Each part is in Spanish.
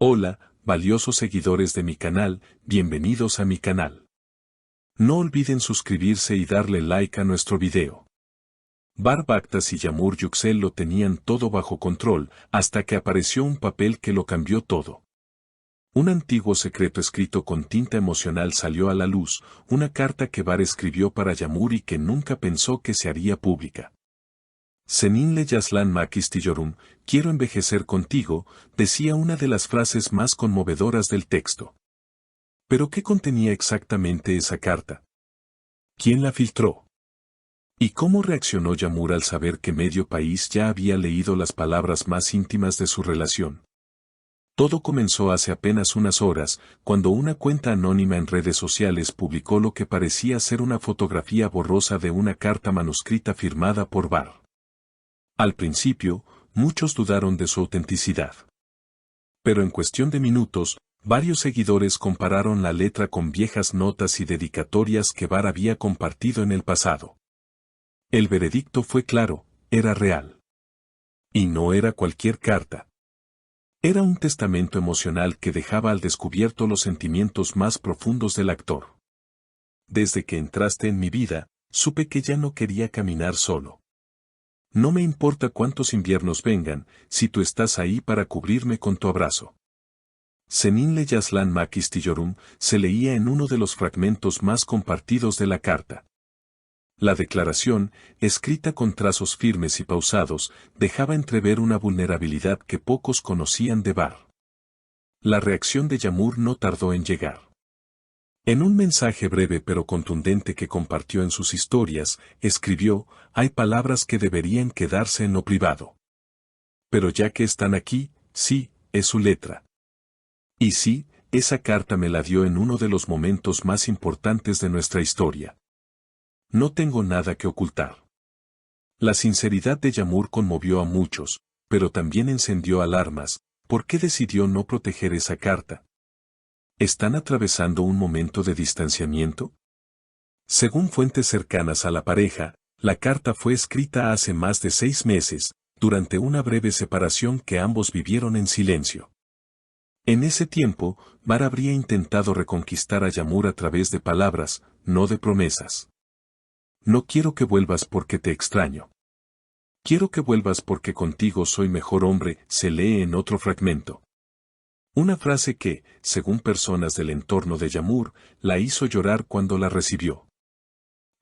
Hola, valiosos seguidores de mi canal, bienvenidos a mi canal. No olviden suscribirse y darle like a nuestro video. Bar Bakhtas y Yağmur Yüksel lo tenían todo bajo control, hasta que apareció un papel que lo cambió todo. Un antiguo secreto escrito con tinta emocional salió a la luz, una carta que Bar escribió para Yağmur y que nunca pensó que se haría pública. Seninle yazılan istiyorum, quiero envejecer contigo, decía una de las frases más conmovedoras del texto. ¿Pero qué contenía exactamente esa carta? ¿Quién la filtró? ¿Y cómo reaccionó Yağmur al saber que medio país ya había leído las palabras más íntimas de su relación? Todo comenzó hace apenas unas horas, cuando una cuenta anónima en redes sociales publicó lo que parecía ser una fotografía borrosa de una carta manuscrita firmada por Bar. Al principio, muchos dudaron de su autenticidad. Pero en cuestión de minutos, varios seguidores compararon la letra con viejas notas y dedicatorias que Bar había compartido en el pasado. El veredicto fue claro, era real. Y no era cualquier carta. Era un testamento emocional que dejaba al descubierto los sentimientos más profundos del actor. Desde que entraste en mi vida, supe que ya no quería caminar solo. No me importa cuántos inviernos vengan, si tú estás ahí para cubrirme con tu abrazo. Seninle yazılan istiyorum se leía en uno de los fragmentos más compartidos de la carta. La declaración, escrita con trazos firmes y pausados, dejaba entrever una vulnerabilidad que pocos conocían de Bar. La reacción de Yağmur no tardó en llegar. En un mensaje breve pero contundente que compartió en sus historias, escribió: hay palabras que deberían quedarse en lo privado. Pero ya que están aquí, sí, es su letra. Y sí, esa carta me la dio en uno de los momentos más importantes de nuestra historia. No tengo nada que ocultar. La sinceridad de Yağmur conmovió a muchos, pero también encendió alarmas. ¿Por qué decidió no proteger esa carta? ¿Están atravesando un momento de distanciamiento? Según fuentes cercanas a la pareja, la carta fue escrita hace más de 6 meses, durante una breve separación que ambos vivieron en silencio. En ese tiempo, Bar habría intentado reconquistar a Yağmur a través de palabras, no de promesas. No quiero que vuelvas porque te extraño. Quiero que vuelvas porque contigo soy mejor hombre, se lee en otro fragmento. Una frase que, según personas del entorno de Yağmur, la hizo llorar cuando la recibió.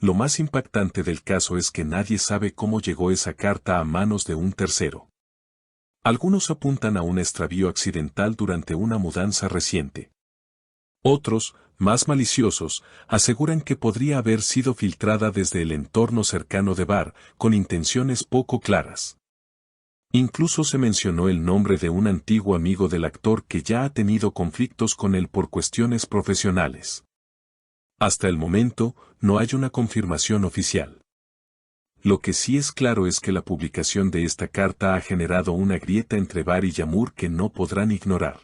Lo más impactante del caso es que nadie sabe cómo llegó esa carta a manos de un tercero. Algunos apuntan a un extravío accidental durante una mudanza reciente. Otros, más maliciosos, aseguran que podría haber sido filtrada desde el entorno cercano de Bar, con intenciones poco claras. Incluso se mencionó el nombre de un antiguo amigo del actor que ya ha tenido conflictos con él por cuestiones profesionales. Hasta el momento, no hay una confirmación oficial. Lo que sí es claro es que la publicación de esta carta ha generado una grieta entre Bar y Yağmur que no podrán ignorar.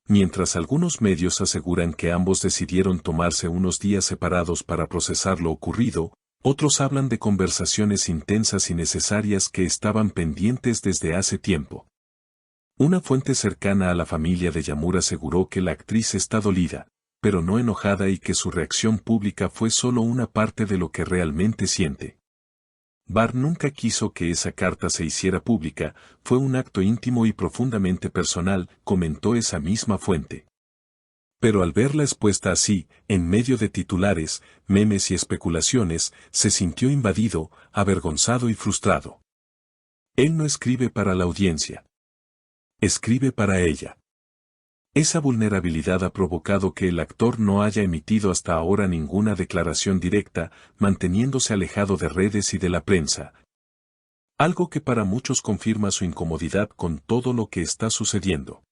Mientras algunos medios aseguran que ambos decidieron tomarse unos días separados para procesar lo ocurrido, otros hablan de conversaciones intensas y necesarias que estaban pendientes desde hace tiempo. Una fuente cercana a la familia de Yağmur aseguró que la actriz está dolida, pero no enojada y que su reacción pública fue solo una parte de lo que realmente siente. Bar nunca quiso que esa carta se hiciera pública, fue un acto íntimo y profundamente personal, comentó esa misma fuente. Pero al verla expuesta así, en medio de titulares, memes y especulaciones, se sintió invadido, avergonzado y frustrado. Él no escribe para la audiencia. Escribe para ella. Esa vulnerabilidad ha provocado que el actor no haya emitido hasta ahora ninguna declaración directa, manteniéndose alejado de redes y de la prensa. Algo que para muchos confirma su incomodidad con todo lo que está sucediendo.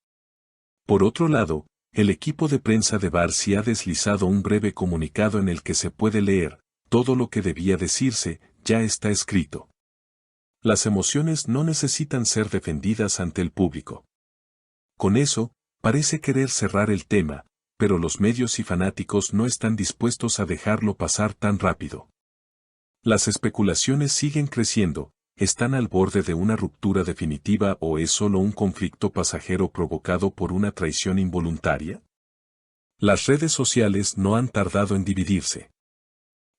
Por otro lado, el equipo de prensa de Bar sí ha deslizado un breve comunicado en el que se puede leer: todo lo que debía decirse, ya está escrito. Las emociones no necesitan ser defendidas ante el público. Con eso, parece querer cerrar el tema, pero los medios y fanáticos no están dispuestos a dejarlo pasar tan rápido. Las especulaciones siguen creciendo, ¿están al borde de una ruptura definitiva o es solo un conflicto pasajero provocado por una traición involuntaria? Las redes sociales no han tardado en dividirse.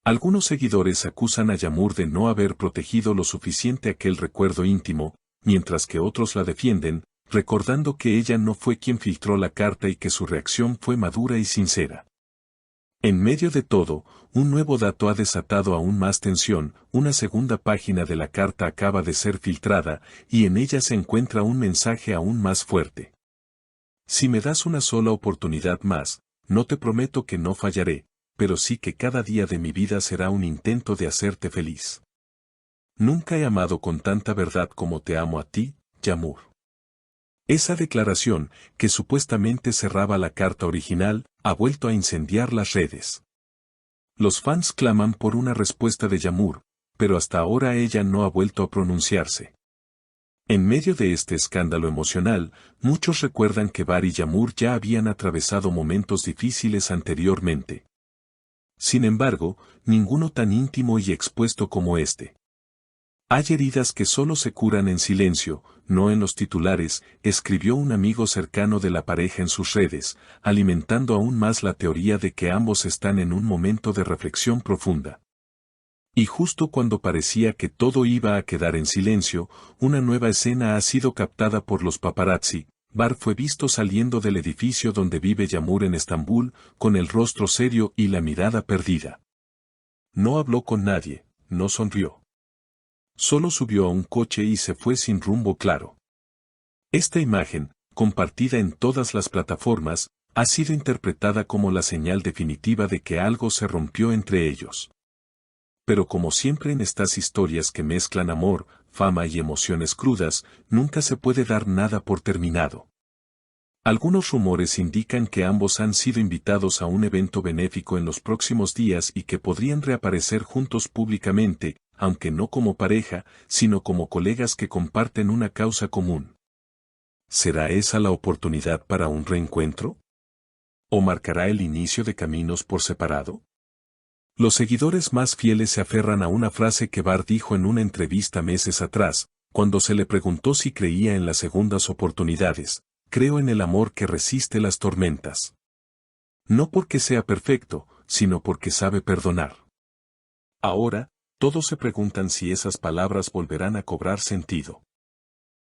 Algunos seguidores acusan a Yağmur de no haber protegido lo suficiente aquel recuerdo íntimo, mientras que otros la defienden, recordando que ella no fue quien filtró la carta y que su reacción fue madura y sincera. En medio de todo, un nuevo dato ha desatado aún más tensión. Una segunda página de la carta acaba de ser filtrada, y en ella se encuentra un mensaje aún más fuerte. Si me das una sola oportunidad más, no te prometo que no fallaré, pero sí que cada día de mi vida será un intento de hacerte feliz. Nunca he amado con tanta verdad como te amo a ti, Yağmur. Esa declaración, que supuestamente cerraba la carta original, ha vuelto a incendiar las redes. Los fans claman por una respuesta de Yağmur, pero hasta ahora ella no ha vuelto a pronunciarse. En medio de este escándalo emocional, muchos recuerdan que Bar y Yağmur ya habían atravesado momentos difíciles anteriormente. Sin embargo, ninguno tan íntimo y expuesto como este. Hay heridas que solo se curan en silencio, no en los titulares, escribió un amigo cercano de la pareja en sus redes, alimentando aún más la teoría de que ambos están en un momento de reflexión profunda. Y justo cuando parecía que todo iba a quedar en silencio, una nueva escena ha sido captada por los paparazzi. Bar fue visto saliendo del edificio donde vive Yağmur en Estambul, con el rostro serio y la mirada perdida. No habló con nadie, no sonrió. Solo subió a un coche y se fue sin rumbo claro. Esta imagen, compartida en todas las plataformas, ha sido interpretada como la señal definitiva de que algo se rompió entre ellos. Pero como siempre en estas historias que mezclan amor, fama y emociones crudas, nunca se puede dar nada por terminado. Algunos rumores indican que ambos han sido invitados a un evento benéfico en los próximos días y que podrían reaparecer juntos públicamente, aunque no como pareja, sino como colegas que comparten una causa común. ¿Será esa la oportunidad para un reencuentro? ¿O marcará el inicio de caminos por separado? Los seguidores más fieles se aferran a una frase que Bar dijo en una entrevista meses atrás, cuando se le preguntó si creía en las segundas oportunidades: creo en el amor que resiste las tormentas. No porque sea perfecto, sino porque sabe perdonar. Ahora, todos se preguntan si esas palabras volverán a cobrar sentido.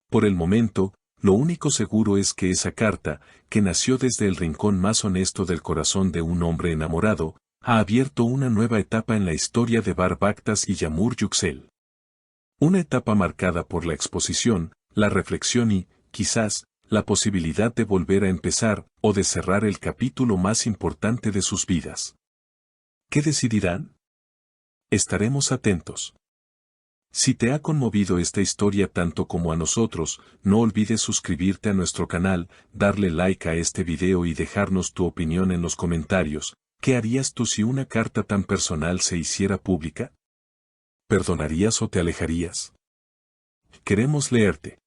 Por el momento, lo único seguro es que esa carta, que nació desde el rincón más honesto del corazón de un hombre enamorado, ha abierto una nueva etapa en la historia de Bar Baktas y Yağmur Yüksel. Una etapa marcada por la exposición, la reflexión y, quizás, la posibilidad de volver a empezar, o de cerrar el capítulo más importante de sus vidas. ¿Qué decidirán? Estaremos atentos. Si te ha conmovido esta historia tanto como a nosotros, no olvides suscribirte a nuestro canal, darle like a este video y dejarnos tu opinión en los comentarios. ¿Qué harías tú si una carta tan personal se hiciera pública? ¿Perdonarías o te alejarías? Queremos leerte.